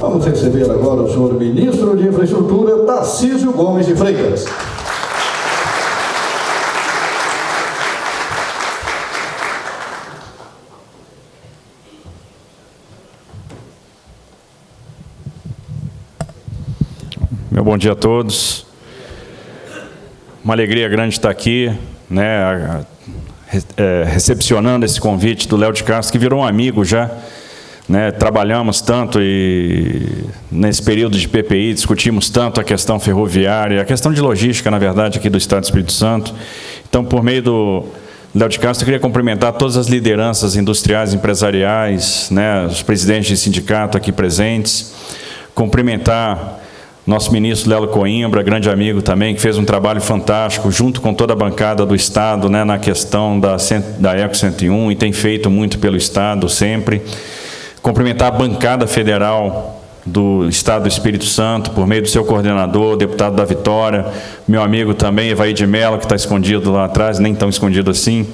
Vamos receber agora o senhor ministro de Infraestrutura, Tarcísio Gomes de Freitas. Meu bom dia a todos. Uma alegria grande estar aqui, né, recepcionando esse convite do Léo de Castro, que virou um amigo já, né, trabalhamos tanto e nesse período de PPI discutimos tanto a questão ferroviária, a questão de logística, na verdade, aqui do Estado do Espírito Santo. Então, por meio do Léo de Castro, eu queria cumprimentar todas as lideranças industriais, empresariais, né, os presidentes de sindicato aqui presentes, cumprimentar nosso ministro Lelo Coimbra, grande amigo também, que fez um trabalho fantástico, junto com toda a bancada do Estado, né, na questão da Eco 101, e tem feito muito pelo Estado sempre. Cumprimentar a bancada federal do Estado do Espírito Santo, por meio do seu coordenador, o deputado da Vitória, meu amigo também, Evaí de Mello, que está escondido lá atrás, nem tão escondido assim.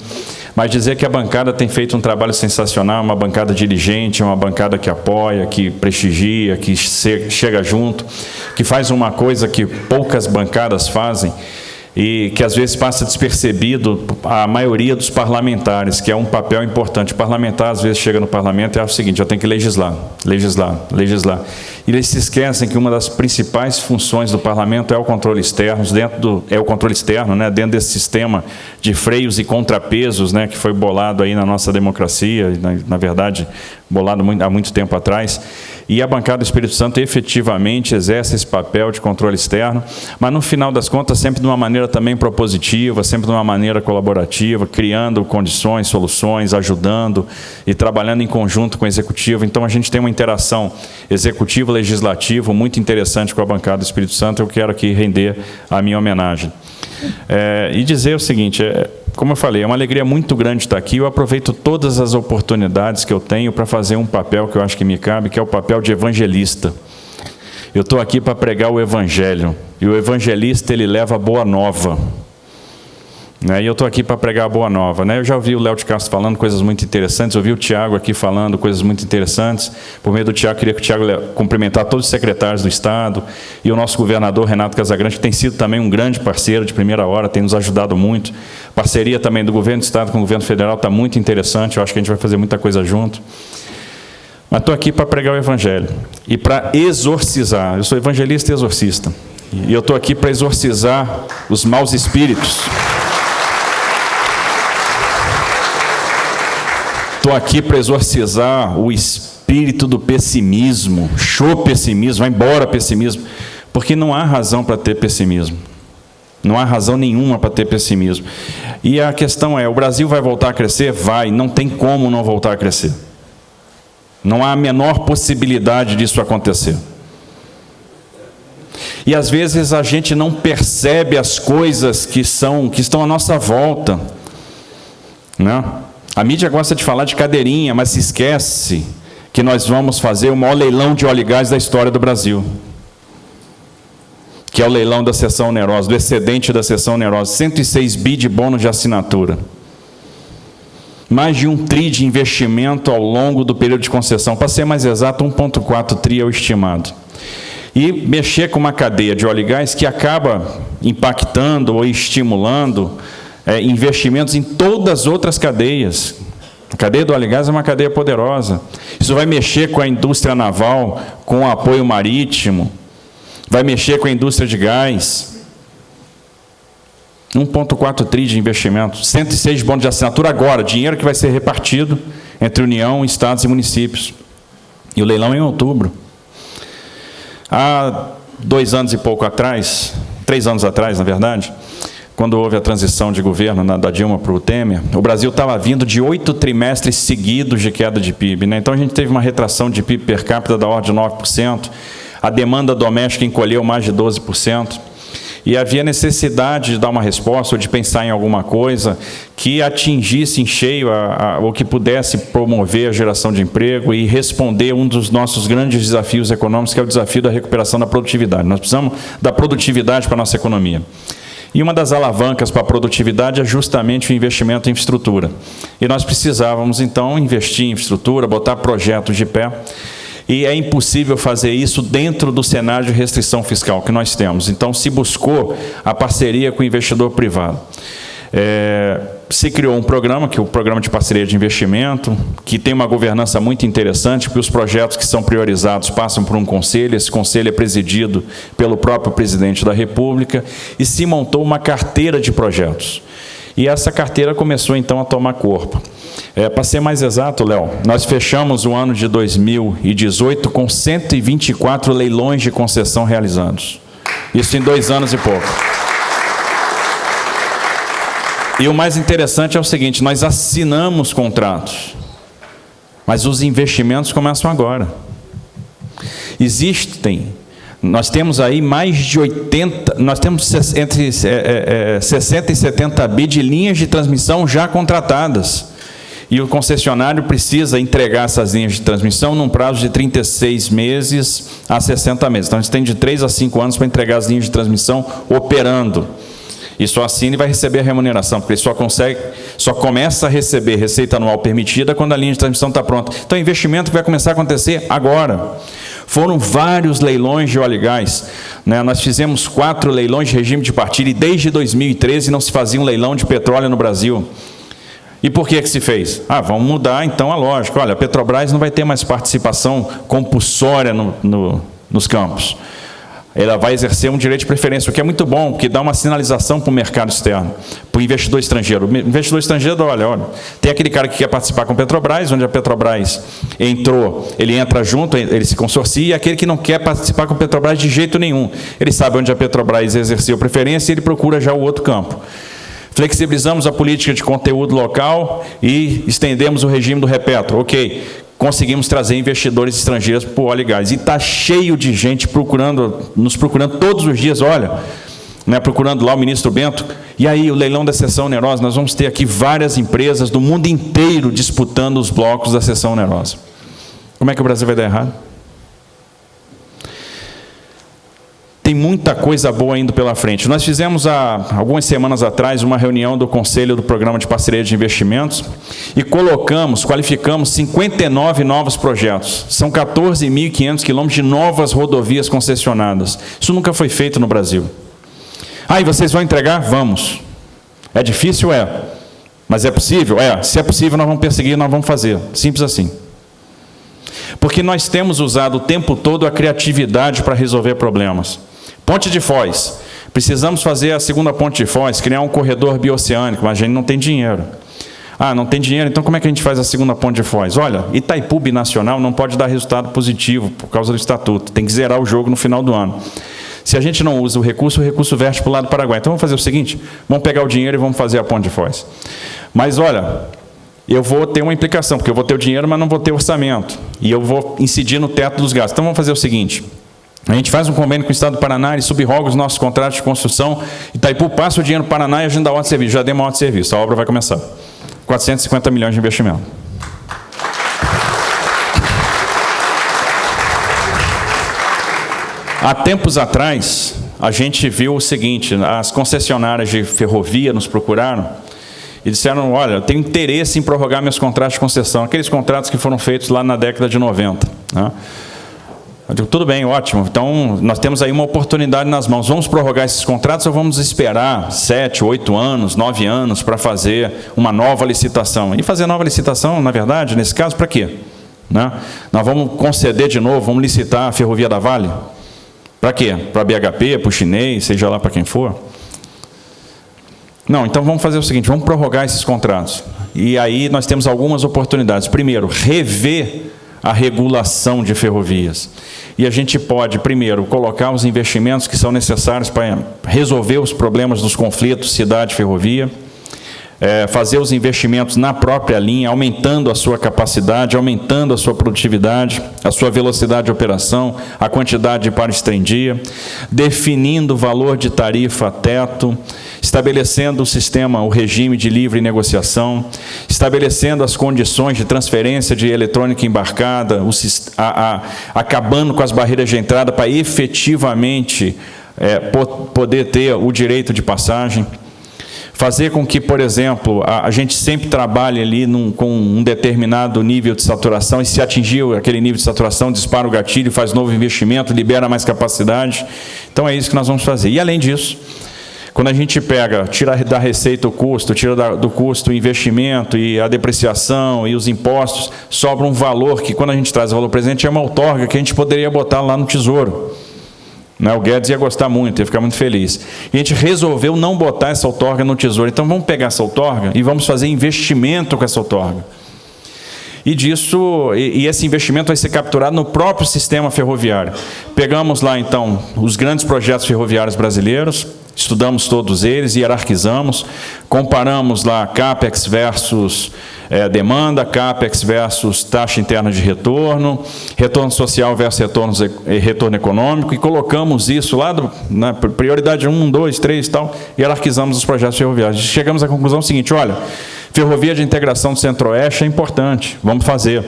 Mas dizer que a bancada tem feito um trabalho sensacional, uma bancada diligente, uma bancada que apoia, que prestigia, que chega junto, que faz uma coisa que poucas bancadas fazem e que às vezes passa despercebido a maioria dos parlamentares, que é um papel importante. O parlamentar às vezes chega no parlamento e acha o seguinte: eu tenho que legislar, legislar, legislar. E eles se esquecem que uma das principais funções do parlamento é o controle externo, né, dentro desse sistema de freios e contrapesos, né, que foi bolado aí na nossa democracia, na verdade, bolado há muito tempo atrás. E a bancada do Espírito Santo efetivamente exerce esse papel de controle externo, mas no final das contas sempre de uma maneira também propositiva, sempre de uma maneira colaborativa, criando condições, soluções, ajudando e trabalhando em conjunto com o Executivo. Então a gente tem uma interação executivo-legislativo muito interessante com a bancada do Espírito Santo. Eu quero aqui render a minha homenagem. E dizer o seguinte, como eu falei, é uma alegria muito grande estar aqui. Eu aproveito todas as oportunidades que eu tenho para fazer um papel que eu acho que me cabe, que é o papel de evangelista. Eu estou aqui para pregar o Evangelho, e o evangelista, ele leva a boa nova. E eu estou aqui para pregar a boa nova. Eu já ouvi o Léo de Castro falando coisas muito interessantes, ouvi o Tiago aqui falando coisas muito interessantes. Por meio do Tiago, queria que o Tiago cumprimentar todos os secretários do Estado e o nosso governador, Renato Casagrande, que tem sido também um grande parceiro de primeira hora, tem nos ajudado muito. Parceria também do governo do Estado com o governo federal está muito interessante, eu acho que a gente vai fazer muita coisa junto. Mas estou aqui para pregar o Evangelho e para exorcizar. Eu sou evangelista e exorcista. E eu estou aqui para exorcizar os maus espíritos. Estou aqui para exorcizar o espírito do pessimismo. Show pessimismo, vai embora pessimismo. Porque não há razão para ter pessimismo. Não há razão nenhuma para ter pessimismo. E a questão é, o Brasil vai voltar a crescer? Vai, não tem como não voltar a crescer. Não há a menor possibilidade disso acontecer. E às vezes a gente não percebe as coisas que estão à nossa volta, né? A mídia gosta de falar de cadeirinha, mas se esquece que nós vamos fazer o maior leilão de óleo e gás da história do Brasil, que é o leilão da Seção Onerosa, do excedente da Seção Onerosa, 106 bi de bônus de assinatura. Mais de 1 tri de investimento ao longo do período de concessão, para ser mais exato, 1,4 tri é o estimado. E mexer com uma cadeia de óleo e gás que acaba impactando ou estimulando investimentos em todas as outras cadeias. A cadeia do óleo e gás é uma cadeia poderosa. Isso vai mexer com a indústria naval, com o apoio marítimo, vai mexer com a indústria de gás. 1,4 tri de investimento, 106 bônus de assinatura agora, dinheiro que vai ser repartido entre União, estados e municípios. E o leilão é em outubro. Há 2 anos e pouco atrás, 3 anos atrás, na verdade, quando houve a transição de governo da Dilma para o Temer, o Brasil estava vindo de 8 trimestres seguidos de queda de PIB. Então a gente teve uma retração de PIB per capita da ordem de 9%, a demanda doméstica encolheu mais de 12%, e havia necessidade de dar uma resposta ou de pensar em alguma coisa que atingisse em cheio ou que pudesse promover a geração de emprego e responder um dos nossos grandes desafios econômicos, que é o desafio da recuperação da produtividade. Nós precisamos da produtividade para a nossa economia. E uma das alavancas para a produtividade é justamente o investimento em infraestrutura. E nós precisávamos, então, investir em infraestrutura, botar projetos de pé. E é impossível fazer isso dentro do cenário de restrição fiscal que nós temos. Então, se buscou a parceria com o investidor privado. Se criou um programa, que é o Programa de Parceria de Investimento, que tem uma governança muito interessante, porque os projetos que são priorizados passam por um conselho, esse conselho é presidido pelo próprio presidente da República, e se montou uma carteira de projetos. E essa carteira começou, então, a tomar corpo. Para ser mais exato, Léo, nós fechamos o ano de 2018 com 124 leilões de concessão realizados. Isso em 2 anos e pouco. E o mais interessante é o seguinte, nós assinamos contratos, mas os investimentos começam agora. Nós temos aí mais de 80, nós temos entre 60 e 70 bi de linhas de transmissão já contratadas. E o concessionário precisa entregar essas linhas de transmissão num prazo de 36 meses a 60 meses. Então, a gente tem de 3 a 5 anos para entregar as linhas de transmissão operando. E só assina e vai receber a remuneração, porque ele só começa a receber receita anual permitida quando a linha de transmissão está pronta. Então, é investimento que vai começar a acontecer agora. Foram vários leilões de óleo e gás. Nós fizemos 4 leilões de regime de partilha e desde 2013 não se fazia um leilão de petróleo no Brasil. E por que se fez? Vamos mudar então a lógica. Olha, a Petrobras não vai ter mais participação compulsória nos campos. Ela vai exercer um direito de preferência, o que é muito bom, porque dá uma sinalização para o mercado externo, para o investidor estrangeiro. O investidor estrangeiro, olha, tem aquele cara que quer participar com a Petrobras, onde a Petrobras entrou, ele entra junto, ele se consorcia, e aquele que não quer participar com a Petrobras de jeito nenhum. Ele sabe onde a Petrobras exerceu preferência e ele procura já o outro campo. Flexibilizamos a política de conteúdo local e estendemos o regime do repetro. Ok, conseguimos trazer investidores estrangeiros para o óleo e gás. E está cheio de gente nos procurando todos os dias, olha, procurando lá o ministro Bento. E aí, o leilão da seção onerosa, nós vamos ter aqui várias empresas do mundo inteiro disputando os blocos da seção onerosa. Como é que o Brasil vai dar errado? Tem muita coisa boa indo pela frente. Nós fizemos, há algumas semanas atrás, uma reunião do Conselho do Programa de Parceria de Investimentos e qualificamos 59 novos projetos. São 14.500 quilômetros de novas rodovias concessionadas. Isso nunca foi feito no Brasil. E vocês vão entregar? Vamos. É difícil? É. Mas é possível? É. Se é possível, nós vamos perseguir, nós vamos fazer. Simples assim. Porque nós temos usado o tempo todo a criatividade para resolver problemas. Ponte de Foz. Precisamos fazer a segunda ponte de Foz, criar um corredor bioceânico, mas a gente não tem dinheiro. Não tem dinheiro, então como é que a gente faz a segunda ponte de Foz? Olha, Itaipu Binacional não pode dar resultado positivo por causa do estatuto. Tem que zerar o jogo no final do ano. Se a gente não usa o recurso verte para o lado do Paraguai. Então vamos fazer o seguinte, vamos pegar o dinheiro e vamos fazer a ponte de Foz. Mas olha, eu vou ter uma implicação, porque eu vou ter o dinheiro, mas não vou ter orçamento. E eu vou incidir no teto dos gastos. Então vamos fazer o seguinte, a gente faz um convênio com o Estado do Paraná, ele subroga os nossos contratos de construção, Itaipu passa o dinheiro para o Paraná e a gente dá ordem de serviço. Já deu uma ordem de serviço, a obra vai começar. 450 milhões de investimento. Há tempos atrás, a gente viu o seguinte, as concessionárias de ferrovia nos procuraram e disseram, olha, eu tenho interesse em prorrogar meus contratos de concessão, aqueles contratos que foram feitos lá na década de 90. Eu digo, tudo bem, ótimo, então nós temos aí uma oportunidade nas mãos, vamos prorrogar esses contratos ou vamos esperar 7, 8 anos, 9 anos para fazer uma nova licitação? E fazer nova licitação, na verdade, nesse caso, para quê? Nós vamos conceder de novo, vamos licitar a Ferrovia da Vale? Para quê? Para a BHP, para o chinês, seja lá para quem for? Não, então vamos fazer o seguinte, vamos prorrogar esses contratos. E aí nós temos algumas oportunidades. Primeiro, rever a regulação de ferrovias. E a gente pode, primeiro, colocar os investimentos que são necessários para resolver os problemas dos conflitos cidade-ferrovia, fazer os investimentos na própria linha, aumentando a sua capacidade, aumentando a sua produtividade, a sua velocidade de operação, a quantidade de para-estreia em dia, definindo o valor de tarifa teto, estabelecendo o sistema, o regime de livre negociação, estabelecendo as condições de transferência de eletrônica embarcada, acabando com as barreiras de entrada para efetivamente poder ter o direito de passagem, fazer com que, por exemplo, a gente sempre trabalhe ali com um determinado nível de saturação, e se atingir aquele nível de saturação, dispara o gatilho, faz novo investimento, libera mais capacidade. Então é isso que nós vamos fazer. E além disso, quando a gente pega, tira da receita o custo, tira do custo o investimento e a depreciação e os impostos, sobra um valor que, quando a gente traz o valor presente, é uma outorga que a gente poderia botar lá no Tesouro. O Guedes ia gostar muito, ia ficar muito feliz. E a gente resolveu não botar essa outorga no Tesouro. Então vamos pegar essa outorga e vamos fazer investimento com essa outorga. E esse investimento vai ser capturado no próprio sistema ferroviário. Pegamos lá, então, os grandes projetos ferroviários brasileiros, estudamos todos eles, hierarquizamos, comparamos lá CAPEX versus demanda, CAPEX versus taxa interna de retorno, retorno social versus retorno econômico, e colocamos isso lá na prioridade 1, 2, 3 e tal, hierarquizamos os projetos ferroviários. Chegamos à conclusão seguinte: olha, ferrovia de integração do Centro-Oeste é importante, vamos fazer.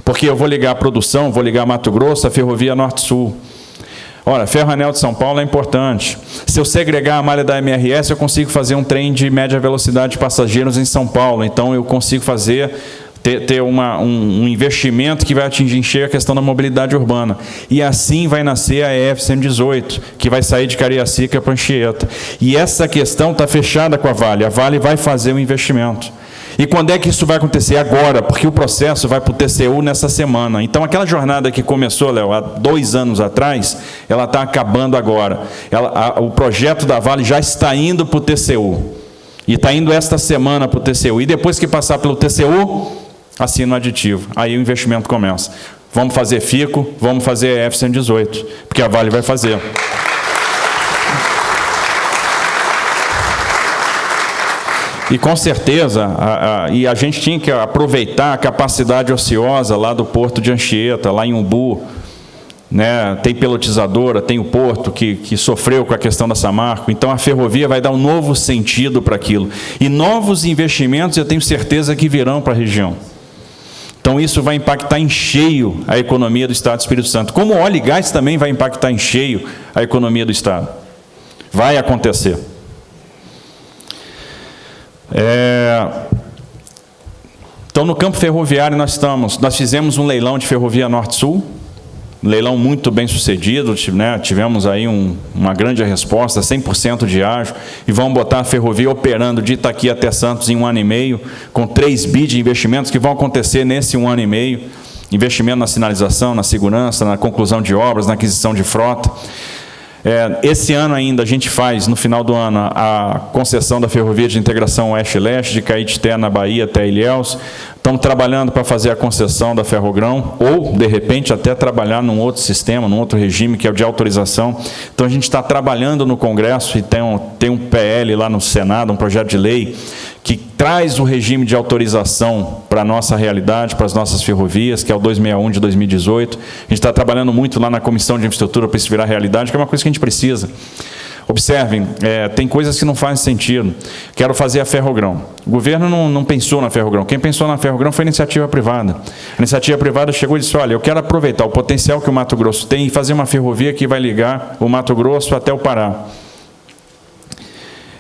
Porque eu vou ligar a produção, vou ligar Mato Grosso, a ferrovia Norte-Sul. Ora, Ferroanel de São Paulo é importante. Se eu segregar a malha da MRS, eu consigo fazer um trem de média velocidade de passageiros em São Paulo. Então, eu consigo ter um investimento que vai atingir em cheio a questão da mobilidade urbana. E assim vai nascer a EF-118, que vai sair de Cariacica para Anchieta. E essa questão está fechada com a Vale. A Vale vai fazer o investimento. E quando é que isso vai acontecer? Agora, porque o processo vai para o TCU nessa semana. Então, aquela jornada que começou, Léo, há 2 anos atrás, ela está acabando agora. O projeto da Vale já está indo para o TCU. E está indo esta semana para o TCU. E depois que passar pelo TCU, assina o aditivo. Aí o investimento começa. Vamos fazer FICO, vamos fazer EF-118, porque a Vale vai fazer. E com certeza, a gente tinha que aproveitar a capacidade ociosa lá do Porto de Anchieta, lá em Umbu, né? Tem pelotizadora, tem o porto que sofreu com a questão da Samarco. Então a ferrovia vai dar um novo sentido para aquilo. E novos investimentos eu tenho certeza que virão para a região. Então isso vai impactar em cheio a economia do Estado do Espírito Santo. Como o óleo e gás também vai impactar em cheio a economia do Estado. Vai acontecer. Então, no campo ferroviário, nós fizemos um leilão de ferrovia Norte-Sul, um leilão muito bem sucedido, né? Tivemos aí uma grande resposta, 100% de ágio, e vamos botar a ferrovia operando de Itaqui até Santos em 1 ano e meio, com 3 bi de investimentos que vão acontecer nesse 1 ano e meio, investimento na sinalização, na segurança, na conclusão de obras, na aquisição de frota. Esse ano ainda a gente faz, no final do ano, a concessão da ferrovia de integração Oeste-Leste, de Caetité, na Bahia, até Ilhéus. Estamos trabalhando para fazer a concessão da Ferrogrão, ou, de repente, até trabalhar num outro sistema, num outro regime, que é o de autorização. Então, a gente está trabalhando no Congresso, e tem um PL lá no Senado, um projeto de lei, que traz o regime de autorização para a nossa realidade, para as nossas ferrovias, que é o 261 de 2018. A gente está trabalhando muito lá na Comissão de Infraestrutura para isso virar realidade, que é uma coisa que a gente precisa. Observem, tem coisas que não fazem sentido. Quero fazer a Ferrogrão. O governo não pensou na Ferrogrão. Quem pensou na Ferrogrão foi a iniciativa privada. A iniciativa privada chegou e disse: olha, eu quero aproveitar o potencial que o Mato Grosso tem e fazer uma ferrovia que vai ligar o Mato Grosso até o Pará.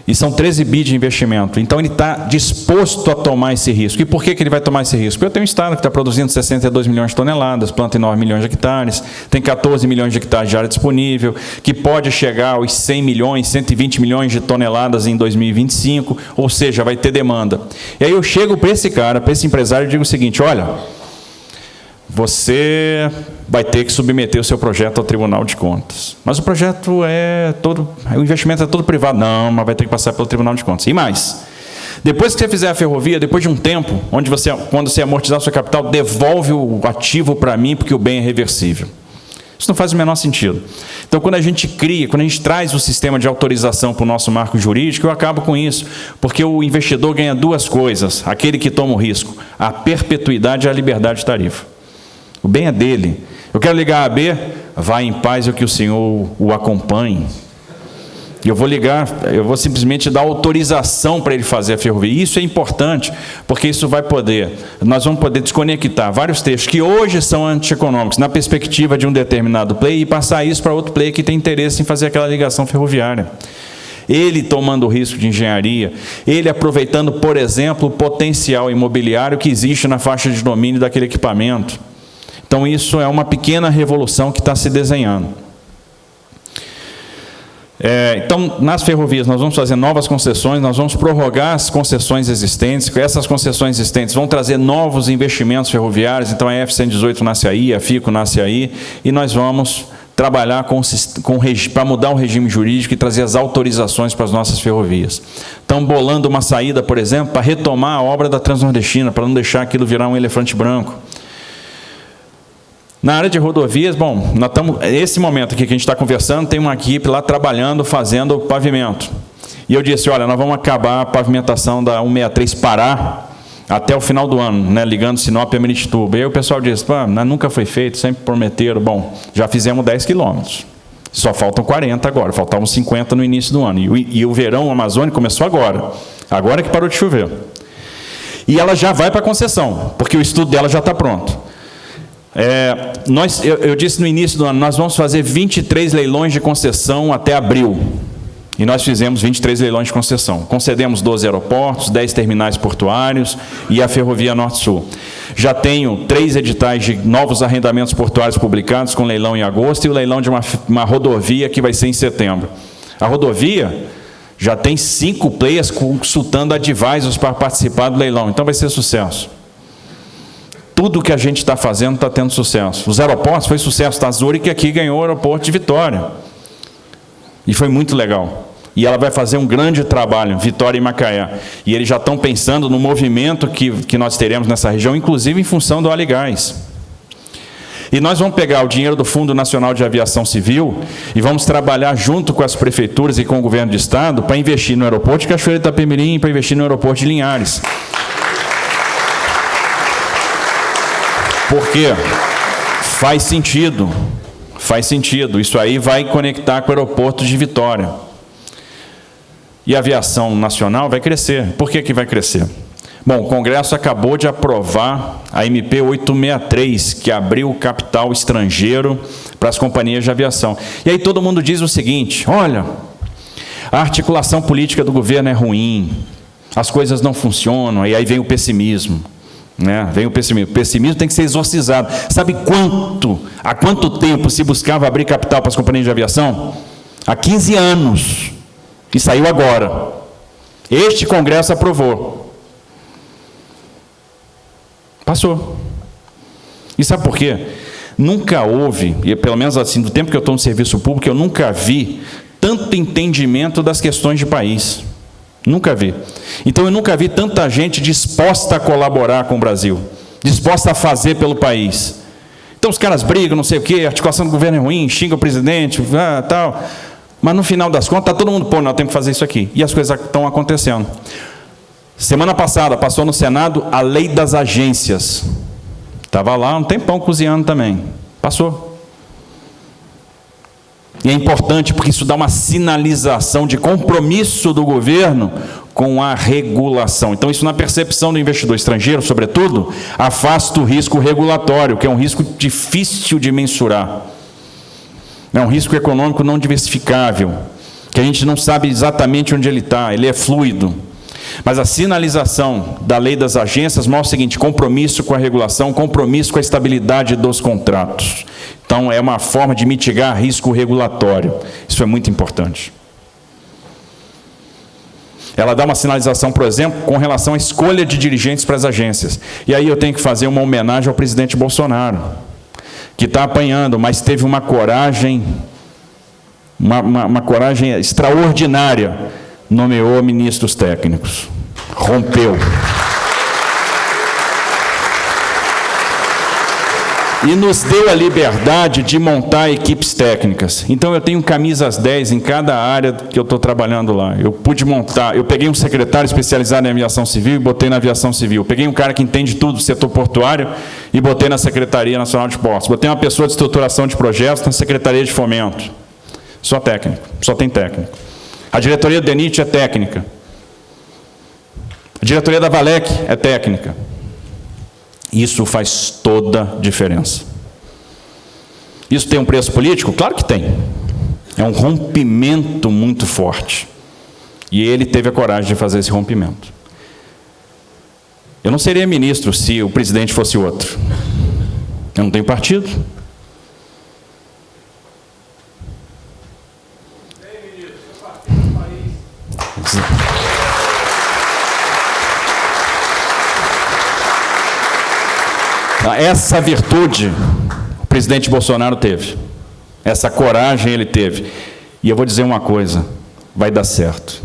E são 13 bi de investimento. Então, ele está disposto a tomar esse risco. E por que ele vai tomar esse risco? Porque eu tenho um estado que está produzindo 62 milhões de toneladas, planta em 9 milhões de hectares, tem 14 milhões de hectares de área disponível, que pode chegar aos 100 milhões, 120 milhões de toneladas em 2025, ou seja, vai ter demanda. E aí eu chego para esse cara, para esse empresário, e digo o seguinte: olha, você vai ter que submeter o seu projeto ao Tribunal de Contas. Mas o projeto o investimento é todo privado. Não, mas vai ter que passar pelo Tribunal de Contas. E mais, depois que você fizer a ferrovia, depois de um tempo, quando você amortizar o seu capital, devolve o ativo para mim, porque o bem é reversível. Isso não faz o menor sentido. Então, quando a gente traz o sistema de autorização para o nosso marco jurídico, eu acabo com isso, porque o investidor ganha 2 coisas, aquele que toma o risco: a perpetuidade e a liberdade de tarifa. O bem é dele. Eu quero ligar a AB, vá em paz e que o Senhor o acompanhe. E eu vou simplesmente dar autorização para ele fazer a ferrovia. E isso é importante, porque nós vamos poder desconectar vários trechos que hoje são antieconômicos, na perspectiva de um determinado player, e passar isso para outro player que tem interesse em fazer aquela ligação ferroviária. ele tomando o risco de engenharia, ele aproveitando, por exemplo, o potencial imobiliário que existe na faixa de domínio daquele equipamento. Então, isso é uma pequena revolução que está se desenhando. Então, nas ferrovias, nós vamos fazer novas concessões, nós vamos prorrogar as concessões existentes, essas concessões existentes vão trazer novos investimentos ferroviários, então a F-118 nasce aí, a FICO nasce aí, e nós vamos trabalhar para mudar o regime jurídico e trazer as autorizações para as nossas ferrovias. Estamos bolando uma saída, por exemplo, para retomar a obra da Transnordestina, para não deixar aquilo virar um elefante branco. Na área de rodovias, bom, nós estamos, esse momento aqui que a gente está conversando, tem uma equipe lá trabalhando, fazendo pavimento. E eu disse, olha, nós vamos acabar a pavimentação da 163 Pará até o final do ano, né, ligando Sinop a Miritituba. E aí o pessoal disse, nunca foi feito, sempre prometeram. Bom, já fizemos 10 quilômetros. Só faltam 40 agora, faltavam 50 no início do ano. E o verão amazônico começou agora que parou de chover. E ela já vai para a concessão, porque o estudo dela já está pronto. Eu disse no início do ano, nós vamos fazer 23 leilões de concessão até abril. E nós fizemos 23 leilões de concessão. Concedemos 12 aeroportos, 10 terminais portuários e a Ferrovia Norte-Sul. Já tenho 3 editais de novos arrendamentos portuários publicados com leilão em agosto e o leilão de uma rodovia que vai ser em setembro. A rodovia já tem 5 players consultando advisors para participar do leilão, então vai ser sucesso. Tudo que a gente está fazendo está tendo sucesso. Os aeroportos foi sucesso. A Zurich aqui ganhou o aeroporto de Vitória. E foi muito legal. E ela vai fazer um grande trabalho, Vitória e Macaé. E eles já estão pensando no movimento que nós teremos nessa região, inclusive em função do Aligás. E nós vamos pegar o dinheiro do Fundo Nacional de Aviação Civil e vamos trabalhar junto com as prefeituras e com o governo do estado para investir no aeroporto de Cachoeira de Itapemirim e para investir no aeroporto de Linhares. Porque faz sentido, isso aí vai conectar com o aeroporto de Vitória. E a aviação nacional vai crescer. Por que vai crescer? Bom, o Congresso acabou de aprovar a MP 863, que abriu capital estrangeiro para as companhias de aviação. E aí todo mundo diz o seguinte, olha, a articulação política do governo é ruim, as coisas não funcionam, e aí vem o pessimismo. Vem o pessimismo. O pessimismo tem que ser exorcizado. Sabe há quanto tempo se buscava abrir capital para as companhias de aviação? Há 15 anos. E saiu agora. Este Congresso aprovou. Passou. E sabe por quê? Nunca houve, e pelo menos assim, do tempo que eu estou no serviço público, eu nunca vi tanto entendimento das questões de país. Nunca vi. Então, eu nunca vi tanta gente disposta a colaborar com o Brasil, disposta a fazer pelo país. Então, os caras brigam, não sei o quê, a articulação do governo é ruim, xinga o presidente, tal. Mas, no final das contas, está todo mundo, nós temos que fazer isso aqui. E as coisas estão acontecendo. Semana passada, passou no Senado a Lei das Agências. Estava lá um tempão cozinhando também. Passou. E é importante porque isso dá uma sinalização de compromisso do governo com a regulação. Então, isso na percepção do investidor estrangeiro, sobretudo, afasta o risco regulatório, que é um risco difícil de mensurar. É um risco econômico não diversificável, que a gente não sabe exatamente onde ele está, ele é fluido. Mas a sinalização da lei das agências mostra o seguinte, compromisso com a regulação, compromisso com a estabilidade dos contratos. Então, é uma forma de mitigar risco regulatório. Isso é muito importante. Ela dá uma sinalização, por exemplo, com relação à escolha de dirigentes para as agências. E aí eu tenho que fazer uma homenagem ao presidente Bolsonaro, que está apanhando, mas teve uma coragem, uma coragem extraordinária, nomeou ministros técnicos. Rompeu. E nos deu a liberdade de montar equipes técnicas. Então, eu tenho camisas 10 em cada área que eu estou trabalhando lá. Eu pude montar, eu peguei um secretário especializado em aviação civil e botei na aviação civil. Peguei um cara que entende tudo do setor portuário e botei na Secretaria Nacional de Portos. Botei uma pessoa de estruturação de projetos na Secretaria de Fomento. Só técnico, só tem técnico. A diretoria do DENIT é técnica. A diretoria da Valec é técnica. Isso faz toda a diferença. Isso tem um preço político? Claro que tem. É um rompimento muito forte. E ele teve a coragem de fazer esse rompimento. Eu não seria ministro se o presidente fosse outro. Eu não tenho partido. Essa virtude o presidente Bolsonaro teve. Essa coragem ele teve. E eu vou dizer uma coisa, vai dar certo.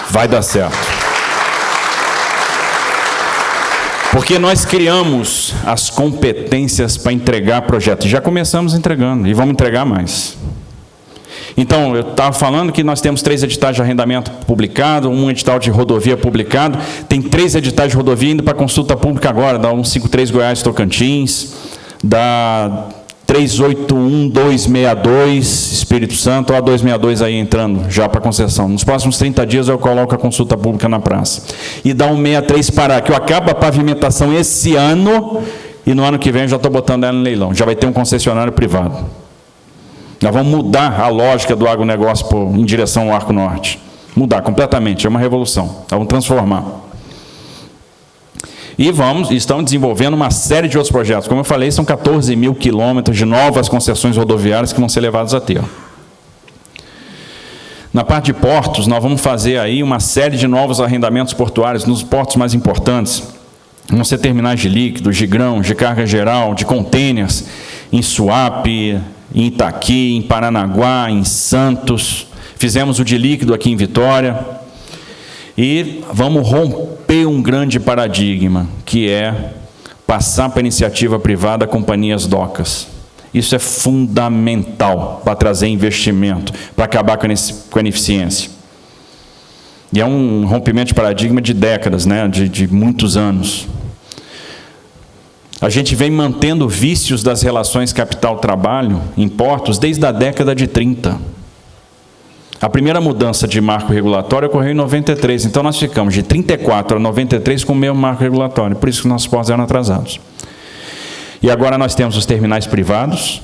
Vai dar certo. Porque nós criamos as competências para entregar projetos. Já começamos entregando e vamos entregar mais. Então, eu estava falando que nós temos 3 editais de arrendamento publicado, um edital de rodovia publicado, tem 3 editais de rodovia indo para consulta pública agora, da 153 Goiás Tocantins, da 381262 Espírito Santo, ou a 262 aí entrando já para concessão. Nos próximos 30 dias eu coloco a consulta pública na praça. E da 163 Pará, que eu acabo a pavimentação esse ano, e no ano que vem eu já estou botando ela em leilão, já vai ter um concessionário privado. Nós vamos mudar a lógica do agronegócio em direção ao Arco Norte. Mudar completamente, é uma revolução. Nós vamos transformar. E estamos desenvolvendo uma série de outros projetos. Como eu falei, são 14 mil quilômetros de novas concessões rodoviárias que vão ser levadas a termo. Na parte de portos, nós vamos fazer aí uma série de novos arrendamentos portuários nos portos mais importantes. Vão ser terminais de líquidos, de grão, de carga geral, de contêineres, em Suape, em Itaqui, em Paranaguá, em Santos. Fizemos o de líquido aqui em Vitória. E vamos romper um grande paradigma, que é passar para a iniciativa privada companhias docas. Isso é fundamental para trazer investimento, para acabar com a ineficiência. E é um rompimento de paradigma de décadas, né? de muitos anos. A gente vem mantendo vícios das relações capital-trabalho em portos desde a década de 30. A primeira mudança de marco regulatório ocorreu em 93, então nós ficamos de 34 a 93 com o mesmo marco regulatório, por isso que nossos portos eram atrasados. E agora nós temos os terminais privados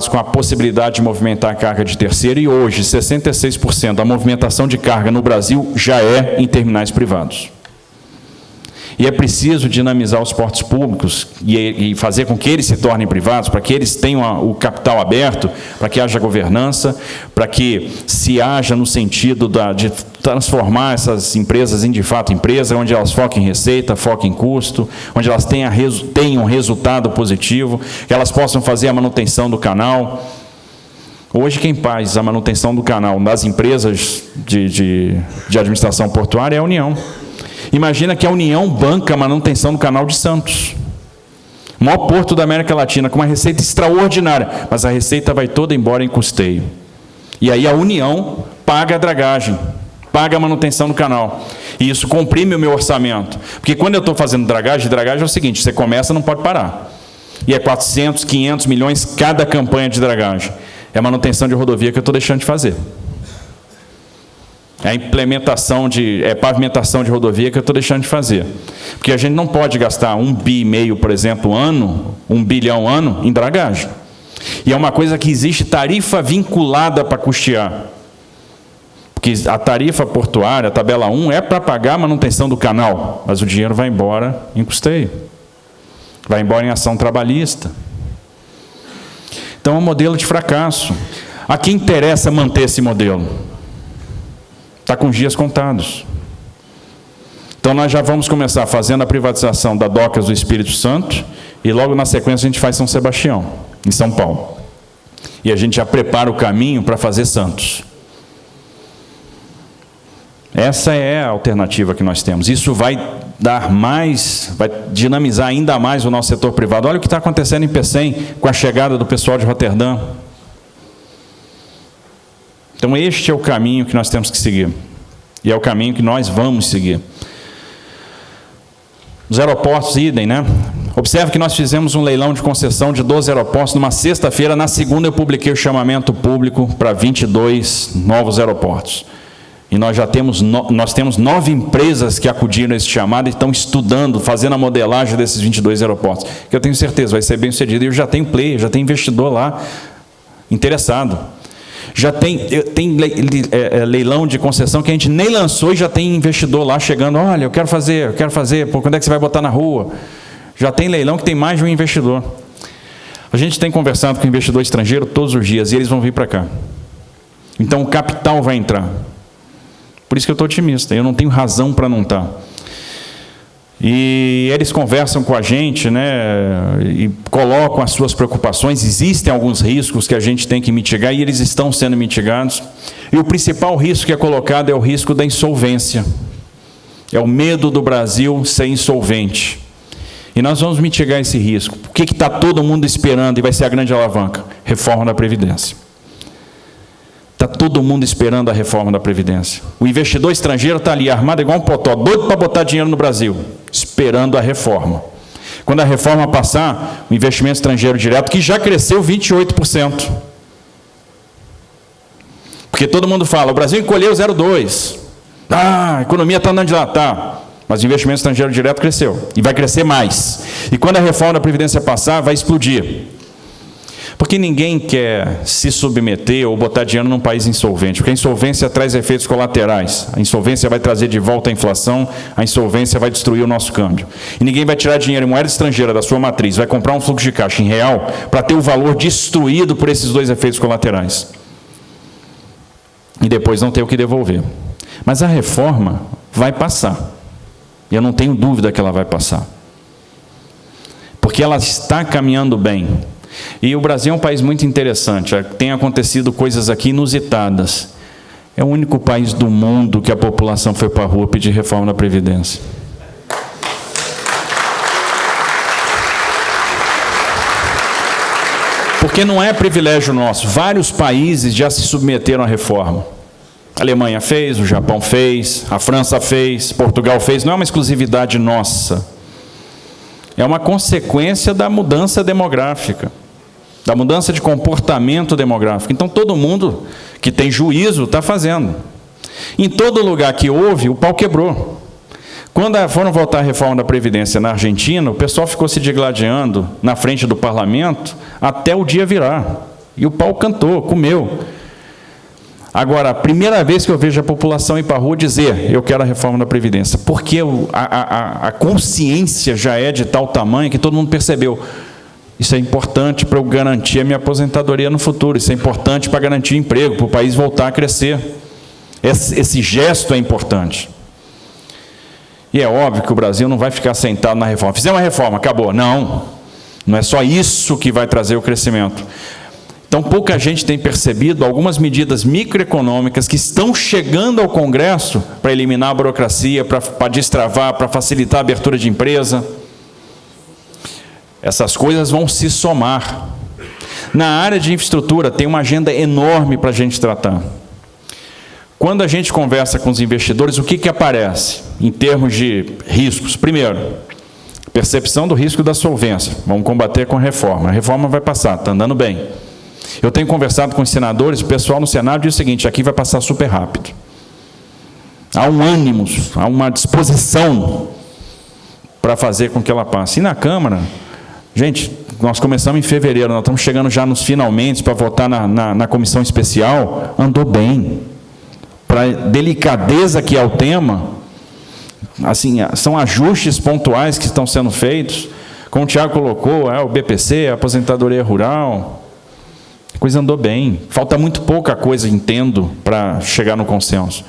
com a possibilidade de movimentar a carga de terceiro, e hoje 66% da movimentação de carga no Brasil já é em terminais privados. E é preciso dinamizar os portos públicos e fazer com que eles se tornem privados, para que eles tenham o capital aberto, para que haja governança, para que se haja no sentido de transformar essas empresas em, de fato, empresa, onde elas foquem em receita, foquem em custo, onde elas tenham resultado positivo, que elas possam fazer a manutenção do canal. Hoje, quem faz a manutenção do canal das empresas de administração portuária é a União. Imagina que a União banca a manutenção do canal de Santos. O maior porto da América Latina, com uma receita extraordinária, mas a receita vai toda embora em custeio. E aí a União paga a dragagem, paga a manutenção do canal. E isso comprime o meu orçamento. Porque quando eu estou fazendo dragagem é o seguinte, você começa, não pode parar. E é 400, 500 milhões cada campanha de dragagem. É a manutenção de rodovia que eu estou deixando de fazer. É a implementação pavimentação de rodovia que eu estou deixando de fazer. Porque a gente não pode gastar 1,5 bi, por exemplo, ano, 1 bilhão ano, em dragagem. E é uma coisa que existe tarifa vinculada para custear. Porque a tarifa portuária, a tabela 1, é para pagar a manutenção do canal, mas o dinheiro vai embora em custeio. Vai embora em ação trabalhista. Então é um modelo de fracasso. A quem interessa manter esse modelo? Está com os dias contados. Então nós já vamos começar fazendo a privatização da Docas do Espírito Santo e logo na sequência a gente faz São Sebastião, em São Paulo. E a gente já prepara o caminho para fazer Santos. Essa é a alternativa que nós temos. Isso vai dinamizar ainda mais o nosso setor privado. Olha o que está acontecendo em Pecém com a chegada do pessoal de Roterdã. Então este é o caminho que nós temos que seguir. E é o caminho que nós vamos seguir. Os aeroportos, idem, né? Observe que nós fizemos um leilão de concessão de 12 aeroportos numa sexta-feira. Na segunda eu publiquei o chamamento público para 22 novos aeroportos. E nós já temos 9 empresas que acudiram a esse chamado e estão estudando, fazendo a modelagem desses 22 aeroportos. Que eu tenho certeza vai ser bem sucedido. E eu já tenho player, já tenho investidor lá interessado. Já tem leilão de concessão que a gente nem lançou e já tem investidor lá chegando, olha, eu quero fazer, pô, quando é que você vai botar na rua? Já tem leilão que tem mais de um investidor. A gente tem conversado com investidor estrangeiro todos os dias e eles vão vir para cá. Então o capital vai entrar. Por isso que eu estou otimista, eu não tenho razão para não estar. E eles conversam com a gente, né, e colocam as suas preocupações. Existem alguns riscos que a gente tem que mitigar e eles estão sendo mitigados. E o principal risco que é colocado é o risco da insolvência. É o medo do Brasil ser insolvente. E nós vamos mitigar esse risco. O que está todo mundo esperando e vai ser a grande alavanca? Reforma da Previdência. Está todo mundo esperando a reforma da Previdência. O investidor estrangeiro está ali, armado igual um potó, doido para botar dinheiro no Brasil, esperando a reforma. Quando a reforma passar, o investimento estrangeiro direto, que já cresceu 28%. Porque todo mundo fala, o Brasil encolheu 0,2%. A economia está andando de lá, tá. Mas o investimento estrangeiro direto cresceu. E vai crescer mais. E quando a reforma da Previdência passar, vai explodir. Porque ninguém quer se submeter ou botar dinheiro num país insolvente, porque a insolvência traz efeitos colaterais. A insolvência vai trazer de volta a inflação, a insolvência vai destruir o nosso câmbio. E ninguém vai tirar dinheiro em moeda estrangeira da sua matriz, vai comprar um fluxo de caixa em real para ter o valor destruído por esses dois efeitos colaterais. E depois não ter o que devolver. Mas a reforma vai passar. E eu não tenho dúvida que ela vai passar. Porque ela está caminhando bem. E o Brasil é um país muito interessante, tem acontecido coisas aqui inusitadas. É o único país do mundo que a população foi para a rua pedir reforma da Previdência. Porque não é privilégio nosso, vários países já se submeteram à reforma. A Alemanha fez, o Japão fez, a França fez, Portugal fez, não é uma exclusividade nossa. É uma consequência da mudança demográfica. Da mudança de comportamento demográfico. Então, todo mundo que tem juízo está fazendo. Em todo lugar que houve, o pau quebrou. Quando foram votar a reforma da Previdência na Argentina, o pessoal ficou se digladiando na frente do parlamento até o dia virar. E o pau cantou, comeu. Agora, a primeira vez que eu vejo a população ir para a rua dizer, eu quero a reforma da Previdência, porque a consciência já é de tal tamanho que todo mundo percebeu. Isso é importante para eu garantir a minha aposentadoria no futuro. Isso é importante para garantir emprego, para o país voltar a crescer. Esse gesto é importante. E é óbvio que o Brasil não vai ficar sentado na reforma. Fizemos uma reforma, acabou. Não. Não é só isso que vai trazer o crescimento. Então, pouca gente tem percebido algumas medidas microeconômicas que estão chegando ao Congresso para eliminar a burocracia, para destravar, para facilitar a abertura de empresa. Essas coisas vão se somar. Na área de infraestrutura, tem uma agenda enorme para a gente tratar. Quando a gente conversa com os investidores, o que aparece em termos de riscos? Primeiro, percepção do risco da solvência. Vamos combater com a reforma. A reforma vai passar, está andando bem. Eu tenho conversado com os senadores, o pessoal no Senado diz o seguinte, aqui vai passar super rápido. Há um ânimo, há uma disposição para fazer com que ela passe. E na Câmara... Gente, nós começamos em fevereiro, nós estamos chegando já nos finalmente para votar na comissão especial, andou bem. Para a delicadeza que é o tema, assim, são ajustes pontuais que estão sendo feitos, como o Tiago colocou, o BPC, a aposentadoria rural, a coisa andou bem. Falta muito pouca coisa, entendo, para chegar no consenso.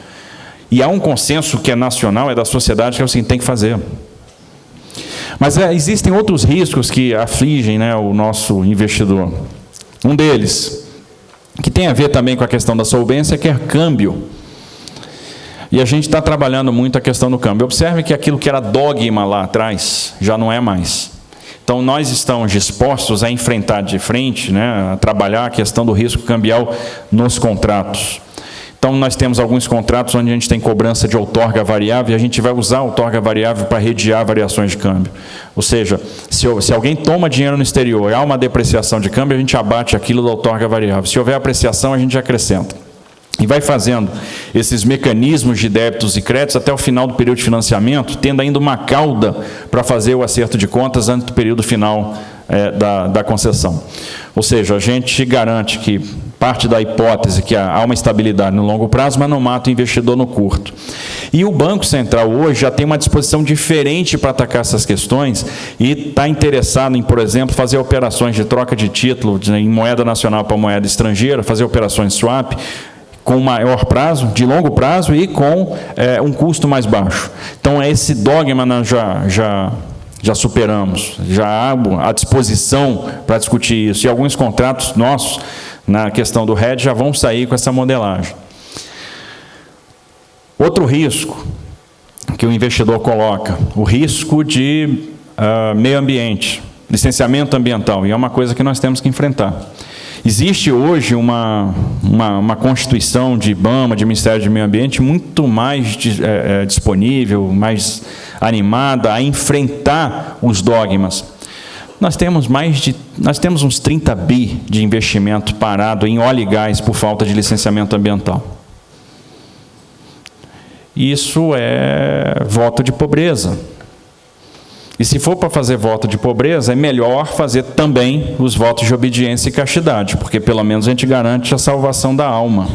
E há um consenso que é nacional, é da sociedade, que é o seguinte, tem que fazer. Mas existem outros riscos que afligem, né, o nosso investidor. Um deles, que tem a ver também com a questão da solvência, que é câmbio. E a gente está trabalhando muito a questão do câmbio. Observe que aquilo que era dogma lá atrás, já não é mais. Então, nós estamos dispostos a enfrentar de frente, né, a trabalhar a questão do risco cambial nos contratos. Então, nós temos alguns contratos onde a gente tem cobrança de outorga variável e a gente vai usar a outorga variável para rediar variações de câmbio. Ou seja, se alguém toma dinheiro no exterior e há uma depreciação de câmbio, a gente abate aquilo da outorga variável. Se houver apreciação, a gente acrescenta. E vai fazendo esses mecanismos de débitos e créditos até o final do período de financiamento, tendo ainda uma cauda para fazer o acerto de contas antes do período final da concessão. Ou seja, a gente garante que parte da hipótese que há uma estabilidade no longo prazo, mas não mata o investidor no curto. E o Banco Central hoje já tem uma disposição diferente para atacar essas questões e está interessado em, por exemplo, fazer operações de troca de título em moeda nacional para moeda estrangeira, fazer operações swap, com maior prazo, de longo prazo e com um custo mais baixo. Então, esse dogma nós já superamos, já há à disposição para discutir isso. E alguns contratos nossos, na questão do hedge, já vão sair com essa modelagem. Outro risco que o investidor coloca, o risco de meio ambiente, licenciamento ambiental, e é uma coisa que nós temos que enfrentar. Existe hoje uma constituição de IBAMA, de Ministério do Meio Ambiente, muito mais disponível, mais animada a enfrentar os dogmas. Nós temos uns 30 bi de investimento parado em óleo e gás por falta de licenciamento ambiental. Isso é voto de pobreza. E se for para fazer voto de pobreza, é melhor fazer também os votos de obediência e castidade, porque pelo menos a gente garante a salvação da alma.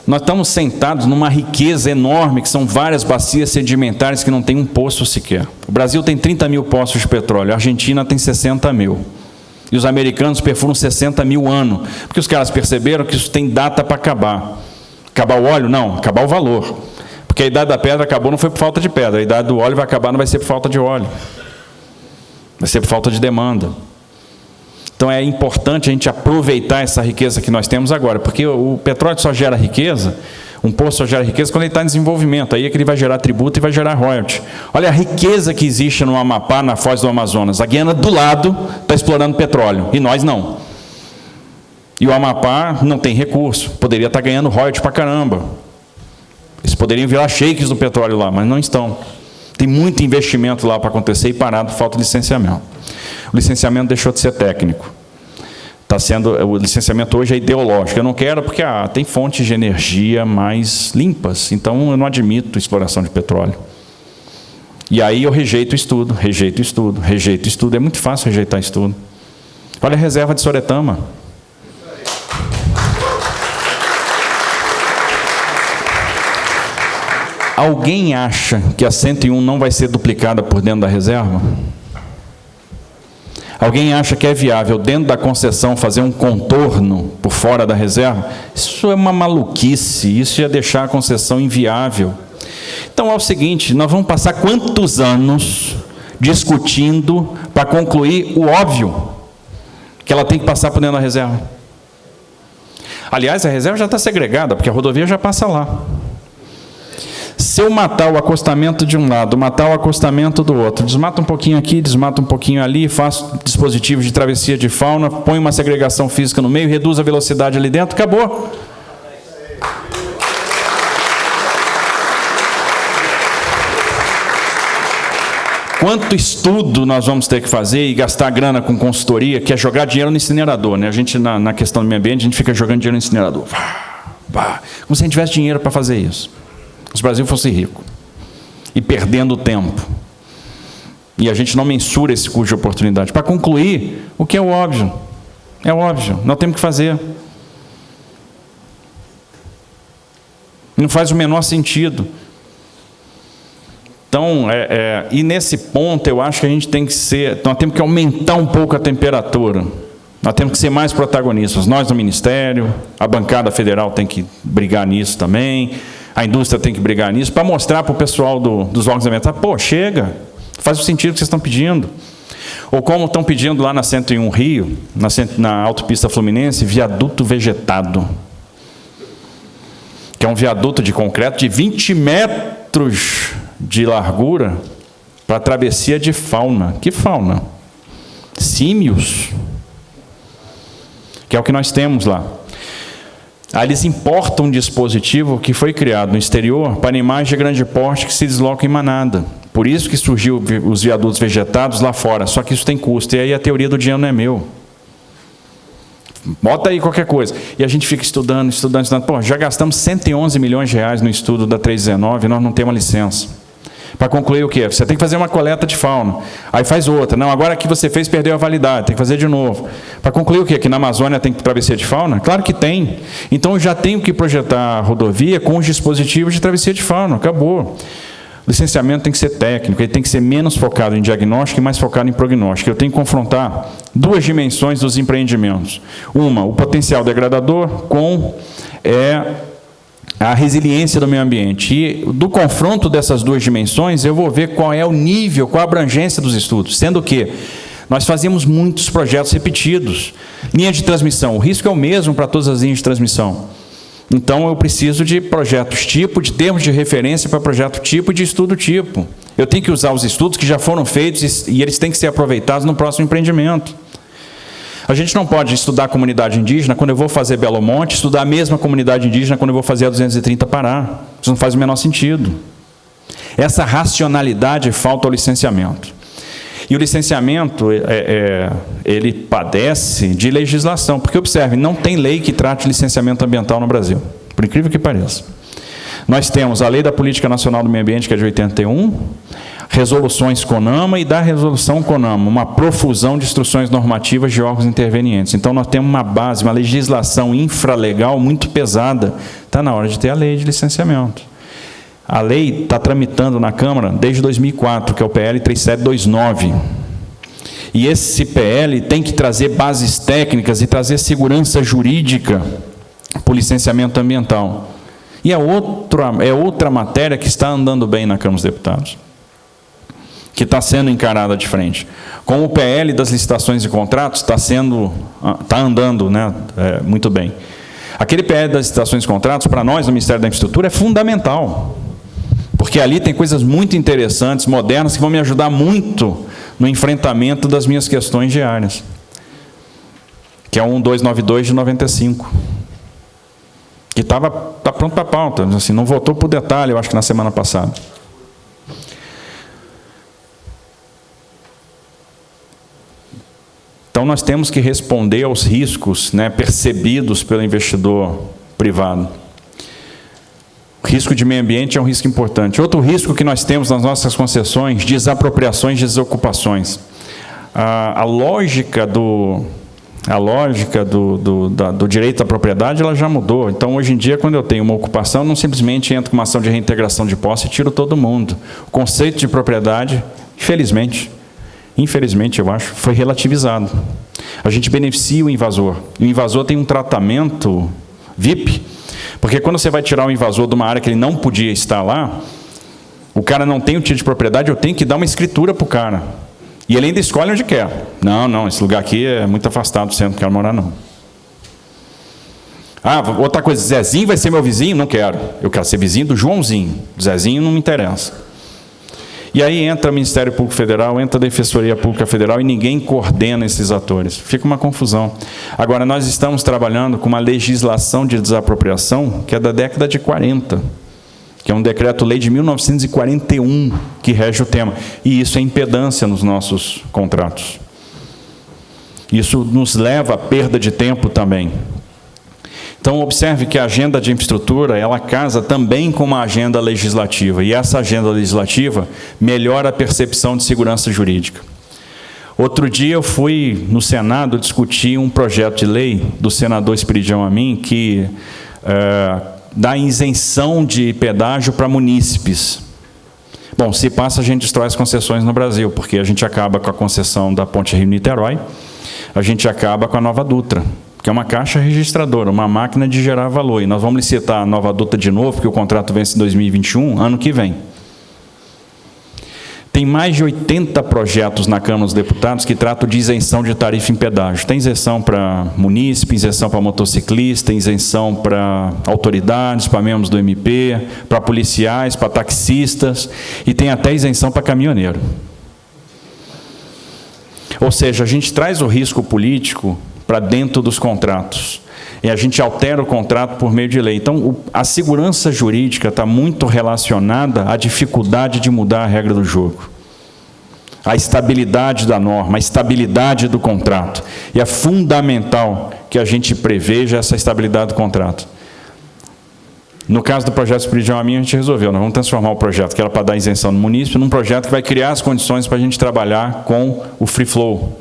Nós estamos sentados numa riqueza enorme, que são várias bacias sedimentares que não tem um poço sequer. O Brasil tem 30 mil poços de petróleo, a Argentina tem 60 mil. E os americanos perfuram 60 mil ano, porque os caras perceberam que isso tem data para acabar. Acabar o óleo? Não, acabar o valor. Porque a idade da pedra acabou, não foi por falta de pedra. A idade do óleo vai acabar, não vai ser por falta de óleo. Vai ser por falta de demanda. Então é importante a gente aproveitar essa riqueza que nós temos agora, porque o petróleo só gera riqueza, um poço só gera riqueza quando ele está em desenvolvimento, aí é que ele vai gerar tributo e vai gerar royalty. Olha a riqueza que existe no Amapá, na Foz do Amazonas. A Guiana do lado está explorando petróleo, e nós não. E o Amapá não tem recurso, poderia estar ganhando royalty para caramba. Eles poderiam virar sheiks do petróleo lá, mas não estão. Tem muito investimento lá para acontecer e parado por falta de licenciamento. O licenciamento deixou de ser técnico. O licenciamento hoje é ideológico. Eu não quero porque tem fontes de energia mais limpas, então eu não admito exploração de petróleo. E aí eu rejeito o estudo, rejeito o estudo, rejeito o estudo. É muito fácil rejeitar estudo. Olha a reserva de Soretama. Alguém acha que a 101 não vai ser duplicada por dentro da reserva? Alguém acha que é viável, dentro da concessão, fazer um contorno por fora da reserva? Isso é uma maluquice, isso ia deixar a concessão inviável. Então é o seguinte, nós vamos passar quantos anos discutindo para concluir o óbvio, que ela tem que passar por dentro da reserva? Aliás, a reserva já está segregada, porque a rodovia já passa lá. Se eu matar o acostamento de um lado, matar o acostamento do outro, desmata um pouquinho aqui, desmata um pouquinho ali, faço dispositivos de travessia de fauna, põe uma segregação física no meio, reduz a velocidade ali dentro, acabou. Quanto estudo nós vamos ter que fazer e gastar grana com consultoria, que é jogar dinheiro no incinerador, né? A gente, na questão do meio ambiente, a gente fica jogando dinheiro no incinerador. Como se a gente tivesse dinheiro para fazer isso. Se o Brasil fosse rico. E perdendo tempo. E a gente não mensura esse custo de oportunidade. Para concluir, o que é óbvio? É óbvio, nós temos que fazer. Não faz o menor sentido. Então, e nesse ponto, eu acho que a gente tem que nós temos que aumentar um pouco a temperatura. Nós temos que ser mais protagonistas. Nós no Ministério, a bancada federal tem que brigar nisso também, a indústria tem que brigar nisso, para mostrar para o pessoal dos órgãos ambientais, pô, chega, faz o sentido que vocês estão pedindo. Ou como estão pedindo lá na 101 Rio, na autopista Fluminense, viaduto vegetado. Que é um viaduto de concreto de 20 metros de largura para travessia de fauna. Que fauna? Símios. Que é o que nós temos lá. Aí eles importam um dispositivo que foi criado no exterior para animais de grande porte que se deslocam em manada. Por isso que surgiu os viadutos vegetados lá fora. Só que isso tem custo. E aí a teoria do dinheiro não é meu. Bota aí qualquer coisa. E a gente fica estudando. Pô, já gastamos 111 milhões de reais no estudo da 319 e nós não temos uma licença. Para concluir o quê? Você tem que fazer uma coleta de fauna. Aí faz outra. Não, agora que você fez, perdeu a validade, tem que fazer de novo. Para concluir o quê? Que na Amazônia tem travessia de fauna? Claro que tem. Então eu já tenho que projetar a rodovia com os dispositivos de travessia de fauna. Acabou. O licenciamento tem que ser técnico, ele tem que ser menos focado em diagnóstico e mais focado em prognóstico. Eu tenho que confrontar duas dimensões dos empreendimentos. Uma, o potencial degradador com a resiliência do meio ambiente. E do confronto dessas duas dimensões, eu vou ver qual é o nível, qual a abrangência dos estudos. Sendo que nós fazemos muitos projetos repetidos. Linha de transmissão, o risco é o mesmo para todas as linhas de transmissão. Então, eu preciso de projetos tipo, de termos de referência para projeto tipo e de estudo tipo. Eu tenho que usar os estudos que já foram feitos e eles têm que ser aproveitados no próximo empreendimento. A gente não pode estudar a comunidade indígena quando eu vou fazer Belo Monte, estudar a mesma comunidade indígena quando eu vou fazer a 230 Pará. Isso não faz o menor sentido. Essa racionalidade falta ao licenciamento. E o licenciamento, ele padece de legislação, porque, observe, não tem lei que trate licenciamento ambiental no Brasil, por incrível que pareça. Nós temos a Lei da Política Nacional do Meio Ambiente, que é de 81, resoluções CONAMA e da resolução CONAMA, uma profusão de instruções normativas de órgãos intervenientes. Então, nós temos uma base, uma legislação infralegal muito pesada. Está na hora de ter a lei de licenciamento. A lei está tramitando na Câmara desde 2004, que é o PL 3729. E esse PL tem que trazer bases técnicas e trazer segurança jurídica para o licenciamento ambiental. E é outra matéria que está andando bem na Câmara dos Deputados, que está sendo encarada de frente. Como o PL das licitações e contratos está andando, né, muito bem. Aquele PL das licitações e contratos, para nós, no Ministério da Infraestrutura, é fundamental. Porque ali tem coisas muito interessantes, modernas, que vão me ajudar muito no enfrentamento das minhas questões diárias. Que é o 1292 de 95. Que está pronto para a pauta. Assim, não votou por detalhe, eu acho que na semana passada. Então, nós temos que responder aos riscos, né, percebidos pelo investidor privado. O risco de meio ambiente é um risco importante. Outro risco que nós temos nas nossas concessões, desapropriações e desocupações. A lógica do direito à propriedade, ela já mudou. Então, hoje em dia, quando eu tenho uma ocupação, não simplesmente entro com uma ação de reintegração de posse e tiro todo mundo. O conceito de propriedade, infelizmente, eu acho, foi relativizado. A gente beneficia o invasor. O invasor tem um tratamento VIP, porque quando você vai tirar o invasor de uma área que ele não podia estar lá, o cara não tem o título de propriedade, eu tenho que dar uma escritura para o cara. E ele ainda escolhe onde quer. Não, esse lugar aqui é muito afastado do centro, não quero morar, não. Outra coisa, Zezinho vai ser meu vizinho? Não quero. Eu quero ser vizinho do Joãozinho. Zezinho não me interessa. E aí entra o Ministério Público Federal, entra a Defensoria Pública Federal e ninguém coordena esses atores. Fica uma confusão. Agora, nós estamos trabalhando com uma legislação de desapropriação que é da década de 40, que é um decreto-lei de 1941 que rege o tema. E isso é impedância nos nossos contratos. Isso nos leva à perda de tempo também. Então, observe que a agenda de infraestrutura, ela casa também com uma agenda legislativa. E essa agenda legislativa melhora a percepção de segurança jurídica. Outro dia eu fui no Senado discutir um projeto de lei do senador Esperidião Amin, que dá isenção de pedágio para munícipes. Bom, se passa, a gente destrói as concessões no Brasil, porque a gente acaba com a concessão da Ponte Rio-Niterói, a gente acaba com a Nova Dutra, que é uma caixa registradora, uma máquina de gerar valor. E nós vamos licitar a Nova Dutra de novo, porque o contrato vence em 2021, ano que vem. Tem mais de 80 projetos na Câmara dos Deputados que tratam de isenção de tarifa em pedágio. Tem isenção para munícipe, isenção para motociclista, isenção para autoridades, para membros do MP, para policiais, para taxistas, e tem até isenção para caminhoneiro. Ou seja, a gente traz o risco político para dentro dos contratos. E a gente altera o contrato por meio de lei. Então, a segurança jurídica está muito relacionada à dificuldade de mudar a regra do jogo. A estabilidade da norma, a estabilidade do contrato. E é fundamental que a gente preveja essa estabilidade do contrato. No caso do projeto Espírito a gente resolveu, nós vamos transformar o projeto, que era para dar isenção no município, num projeto que vai criar as condições para a gente trabalhar com o free flow.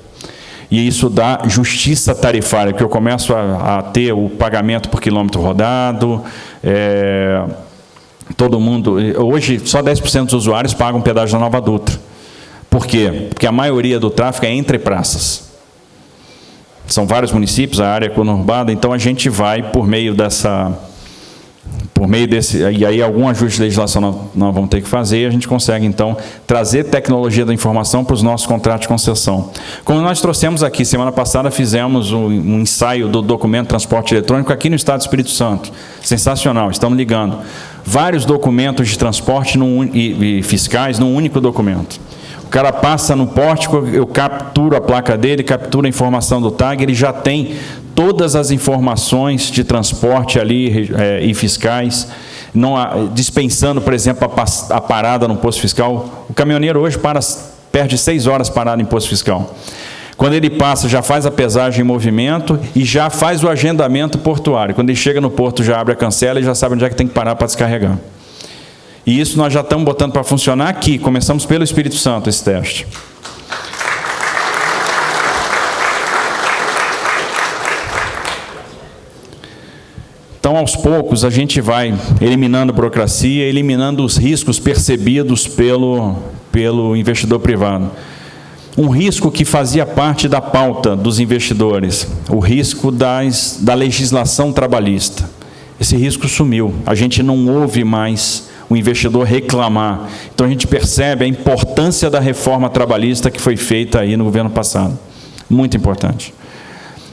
E isso dá justiça tarifária, porque eu começo a ter o pagamento por quilômetro rodado, todo mundo... Hoje, só 10% dos usuários pagam pedágio da Nova Dutra. Por quê? Porque a maioria do tráfego é entre praças. São vários municípios, a área é conurbada, então a gente vai, por meio desse... E aí algum ajuste de legislação nós vamos ter que fazer, e a gente consegue, então, trazer tecnologia da informação para os nossos contratos de concessão. Como nós trouxemos aqui, semana passada fizemos um ensaio do documento de transporte eletrônico aqui no Estado do Espírito Santo. Sensacional, estamos ligando. Vários documentos de transporte e fiscais num único documento. O cara passa no pórtico, eu capturo a placa dele, capturo a informação do tag, ele já tem todas as informações de transporte ali e fiscais, dispensando, por exemplo, a parada no posto fiscal. O caminhoneiro hoje perde 6 horas parado em posto fiscal. Quando ele passa, já faz a pesagem em movimento e já faz o agendamento portuário. Quando ele chega no porto, já abre a cancela e já sabe onde é que tem que parar para descarregar. E isso nós já estamos botando para funcionar aqui. Começamos pelo Espírito Santo esse teste. Então, aos poucos, a gente vai eliminando a burocracia, eliminando os riscos percebidos pelo investidor privado. Um risco que fazia parte da pauta dos investidores, o risco da legislação trabalhista. Esse risco sumiu. A gente não ouve mais o investidor reclamar. Então, a gente percebe a importância da reforma trabalhista que foi feita aí no governo passado. Muito importante.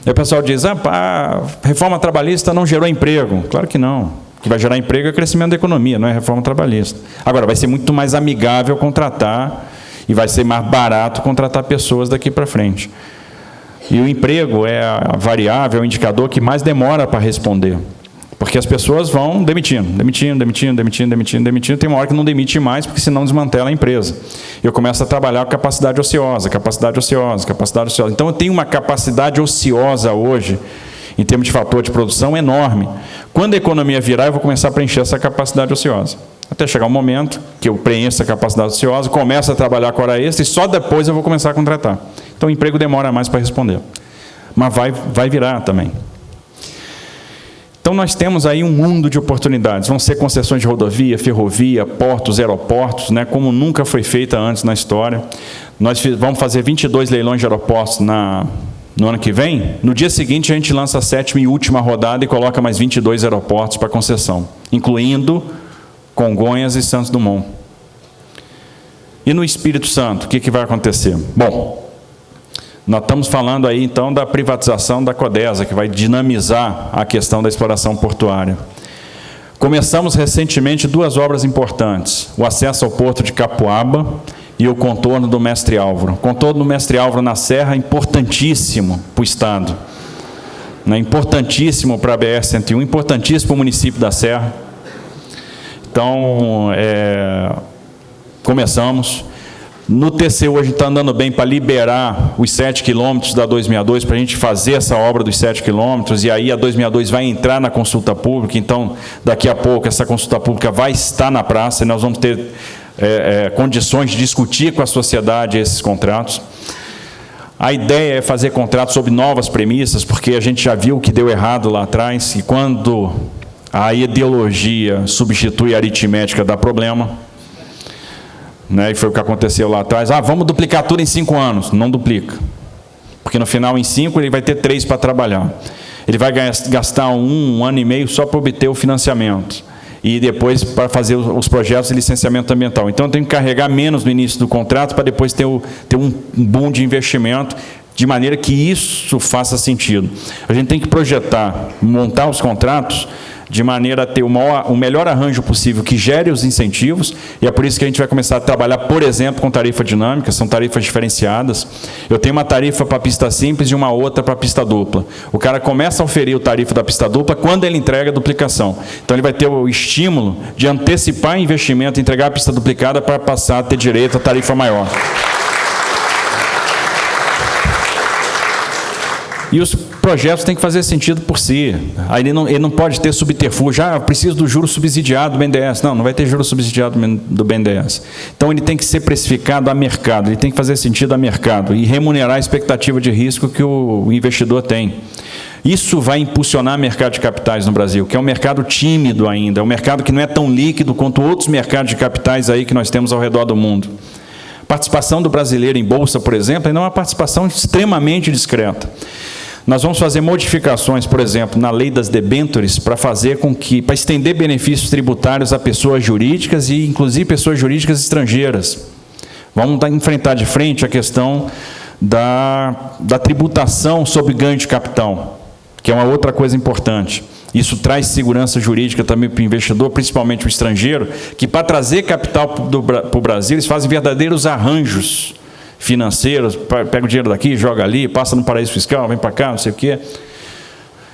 Aí o pessoal diz, a reforma trabalhista não gerou emprego. Claro que não. O que vai gerar emprego é o crescimento da economia, não é reforma trabalhista. Agora, vai ser muito mais amigável contratar e vai ser mais barato contratar pessoas daqui para frente. E o emprego é a variável, o indicador que mais demora para responder. Porque as pessoas vão demitindo. Tem uma hora que não demite mais, porque senão desmantela a empresa. Eu começo a trabalhar com capacidade ociosa. Então, eu tenho uma capacidade ociosa hoje, em termos de fator de produção, enorme. Quando a economia virar, eu vou começar a preencher essa capacidade ociosa. Até chegar um momento que eu preencho essa capacidade ociosa, começo a trabalhar com hora extra, e só depois eu vou começar a contratar. Então, o emprego demora mais para responder. Mas vai virar também. Então, nós temos aí um mundo de oportunidades. Vão ser concessões de rodovia, ferrovia, portos, aeroportos, né, como nunca foi feita antes na história. Nós vamos fazer 22 leilões de aeroportos no ano que vem. No dia seguinte, a gente lança a 7ª e última rodada e coloca mais 22 aeroportos para concessão, incluindo Congonhas e Santos Dumont. E no Espírito Santo, o que vai acontecer? Bom, nós estamos falando aí, então, da privatização da Codesa, que vai dinamizar a questão da exploração portuária. Começamos recentemente 2 obras importantes, o acesso ao porto de Capuaba e o contorno do Mestre Álvaro. O contorno do Mestre Álvaro na Serra é importantíssimo para o Estado, né? Importantíssimo para a BR-101, importantíssimo para o município da Serra. Então, começamos. No TCU, a gente está andando bem para liberar os 7 quilômetros da 262, para a gente fazer essa obra dos 7 quilômetros, e aí a 262 vai entrar na consulta pública. Então, daqui a pouco, essa consulta pública vai estar na praça, e nós vamos ter condições de discutir com a sociedade esses contratos. A ideia é fazer contratos sob novas premissas, porque a gente já viu o que deu errado lá atrás, e quando a ideologia substitui a aritmética, dá problema. Né, e foi o que aconteceu lá atrás. Vamos duplicar tudo em 5 anos. Não duplica. Porque no final, em 5, ele vai ter 3 para trabalhar. Ele vai gastar um ano e meio só para obter o financiamento. E depois para fazer os projetos de licenciamento ambiental. Então, eu tenho que carregar menos no início do contrato para depois ter um boom de investimento, de maneira que isso faça sentido. A gente tem que projetar, montar os contratos de maneira a ter o melhor arranjo possível que gere os incentivos, e é por isso que a gente vai começar a trabalhar, por exemplo, com tarifa dinâmica, são tarifas diferenciadas. Eu tenho uma tarifa para pista simples e uma outra para pista dupla. O cara começa a oferir o tarifa da pista dupla quando ele entrega a duplicação. Então, ele vai ter o estímulo de antecipar investimento, entregar a pista duplicada para passar a ter direito à tarifa maior. E os projetos têm que fazer sentido por si. Aí ele não pode ter subterfúgio. Preciso do juro subsidiado do BNDES. Não vai ter juro subsidiado do BNDES. Então, ele tem que ser precificado a mercado, ele tem que fazer sentido a mercado e remunerar a expectativa de risco que o investidor tem. Isso vai impulsionar o mercado de capitais no Brasil, que é um mercado tímido ainda, é um mercado que não é tão líquido quanto outros mercados de capitais aí que nós temos ao redor do mundo. A participação do brasileiro em bolsa, por exemplo, ainda é uma participação extremamente discreta. Nós vamos fazer modificações, por exemplo, na lei das debêntures para estender benefícios tributários a pessoas jurídicas e, inclusive, pessoas jurídicas estrangeiras. Vamos enfrentar de frente a questão da tributação sobre ganho de capital, que é uma outra coisa importante. Isso traz segurança jurídica também para o investidor, principalmente o estrangeiro, que para trazer capital para o Brasil, eles fazem verdadeiros arranjos financeiros, pega o dinheiro daqui, joga ali, passa no paraíso fiscal, vem para cá, não sei o quê.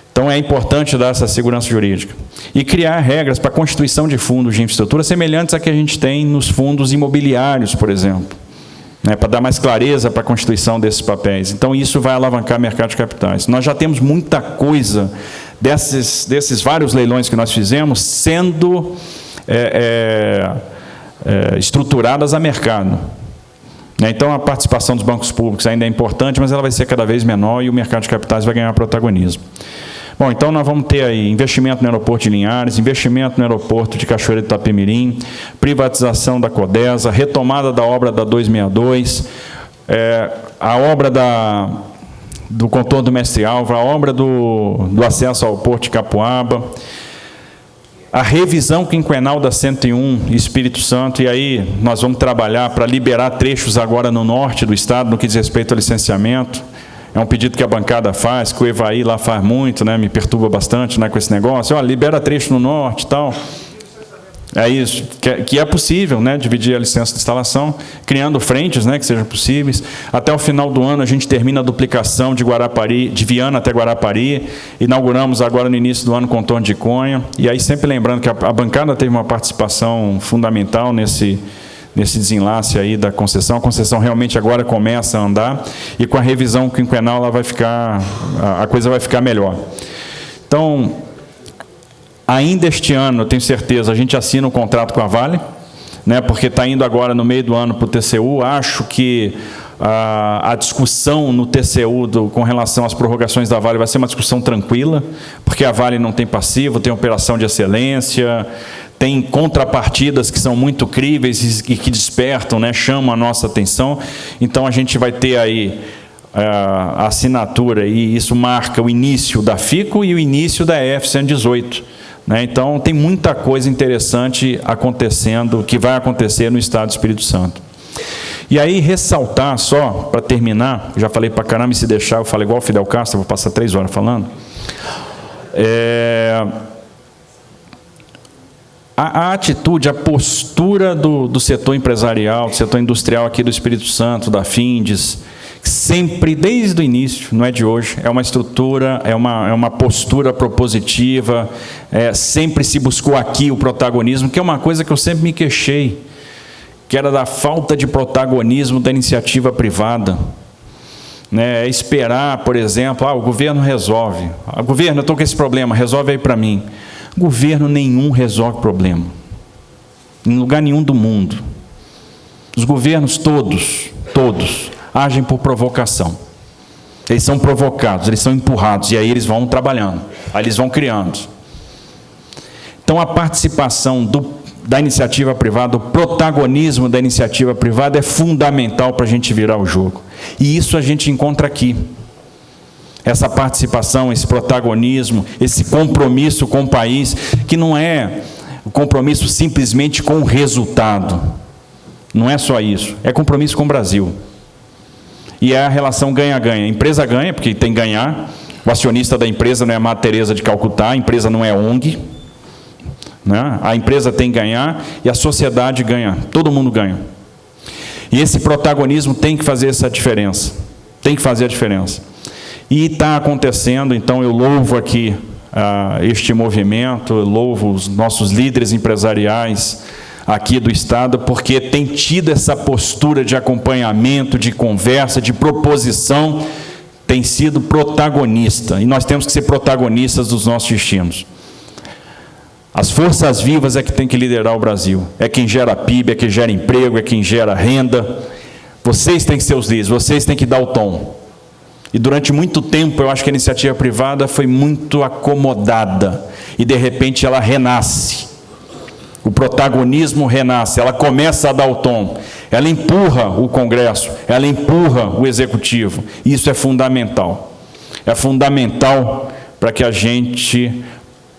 Então, é importante dar essa segurança jurídica. E criar regras para a constituição de fundos de infraestrutura semelhantes a que a gente tem nos fundos imobiliários, por exemplo, né, para dar mais clareza para a constituição desses papéis. Então, isso vai alavancar o mercado de capitais. Nós já temos muita coisa desses vários leilões que nós fizemos sendo estruturadas a mercado. Então, a participação dos bancos públicos ainda é importante, mas ela vai ser cada vez menor e o mercado de capitais vai ganhar protagonismo. Bom, então nós vamos ter aí investimento no aeroporto de Linhares, investimento no aeroporto de Cachoeira de Itapemirim, privatização da Codesa, retomada da obra da 262, a obra do contorno do Mestre Álvaro, a obra do acesso ao Porto de Capuaba, a revisão quinquenal da 101 Espírito Santo, e aí nós vamos trabalhar para liberar trechos agora no norte do estado, no que diz respeito ao licenciamento. É um pedido que a bancada faz, que o Evaí lá faz muito, né, me perturba bastante, né, com esse negócio. Libera trecho no norte e tal. É isso, que é possível, né, dividir a licença de instalação, criando frentes, né, que sejam possíveis. Até o final do ano a gente termina a duplicação de Viana até Guarapari, inauguramos agora no início do ano contorno de Conha, e aí sempre lembrando que a bancada teve uma participação fundamental nesse desenlace aí da concessão. A concessão realmente agora começa a andar, e com a revisão quinquenal a coisa vai ficar melhor. Então, ainda este ano, eu tenho certeza, a gente assina um contrato com a Vale, né, porque está indo agora no meio do ano para o TCU. Acho que a discussão no TCU com relação às prorrogações da Vale vai ser uma discussão tranquila, porque a Vale não tem passivo, tem operação de excelência, tem contrapartidas que são muito críveis e que despertam, né, chamam a nossa atenção. Então, a gente vai ter aí a assinatura, e isso marca o início da FICO e o início da EF-118. Então, tem muita coisa interessante acontecendo, que vai acontecer no Estado do Espírito Santo. E aí, ressaltar só, para terminar, já falei para caramba, e se deixar, eu falo igual o Fidel Castro, vou passar 3 horas falando. A atitude, a postura do setor empresarial, do setor industrial aqui do Espírito Santo, da Findes, sempre, desde o início, não é de hoje, é uma estrutura, é uma postura propositiva, sempre se buscou aqui o protagonismo, que é uma coisa que eu sempre me queixei, que era da falta de protagonismo da iniciativa privada. Esperar, por exemplo, o governo resolve. Governo, eu estou com esse problema, resolve aí para mim. Governo nenhum resolve problema, em lugar nenhum do mundo. Os governos todos, agem por provocação. Eles são provocados, eles são empurrados, e aí eles vão trabalhando, aí eles vão criando. Então, a participação da iniciativa privada, o protagonismo da iniciativa privada é fundamental para a gente virar o jogo. E isso a gente encontra aqui. Essa participação, esse protagonismo, esse compromisso com o país, que não é o compromisso simplesmente com o resultado. Não é só isso, é compromisso com o Brasil. E é a relação ganha-ganha. A empresa ganha, porque tem que ganhar. O acionista da empresa não é a Madre Teresa de Calcutá, a empresa não é ONG. Né? A empresa tem que ganhar e a sociedade ganha. Todo mundo ganha. E esse protagonismo tem que fazer essa diferença. Tem que fazer a diferença. E está acontecendo, então eu louvo aqui este movimento, eu louvo os nossos líderes empresariais aqui do Estado, porque tem tido essa postura de acompanhamento, de conversa, de proposição, tem sido protagonista, e nós temos que ser protagonistas dos nossos destinos. As forças vivas é que tem que liderar o Brasil, é quem gera PIB, é quem gera emprego, é quem gera renda. Vocês têm que ser os líderes, vocês têm que dar o tom. E durante muito tempo eu acho que a iniciativa privada foi muito acomodada, e de repente ela renasce. O protagonismo renasce, ela começa a dar o tom, ela empurra o Congresso, ela empurra o Executivo. Isso é fundamental. É fundamental para que a gente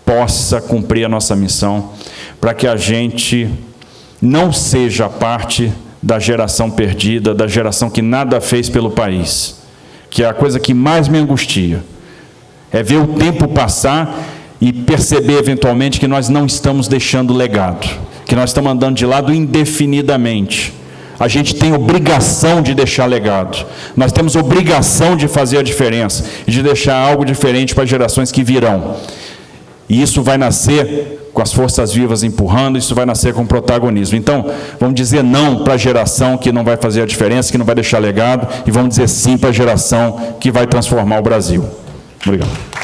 possa cumprir a nossa missão, para que a gente não seja parte da geração perdida, da geração que nada fez pelo país, que é a coisa que mais me angustia. É ver o tempo passar e perceber eventualmente que nós não estamos deixando legado, que nós estamos andando de lado indefinidamente. A gente tem obrigação de deixar legado, nós temos obrigação de fazer a diferença e de deixar algo diferente para as gerações que virão. E isso vai nascer com as forças vivas empurrando, isso vai nascer com protagonismo. Então, vamos dizer não para a geração que não vai fazer a diferença, que não vai deixar legado, e vamos dizer sim para a geração que vai transformar o Brasil. Obrigado.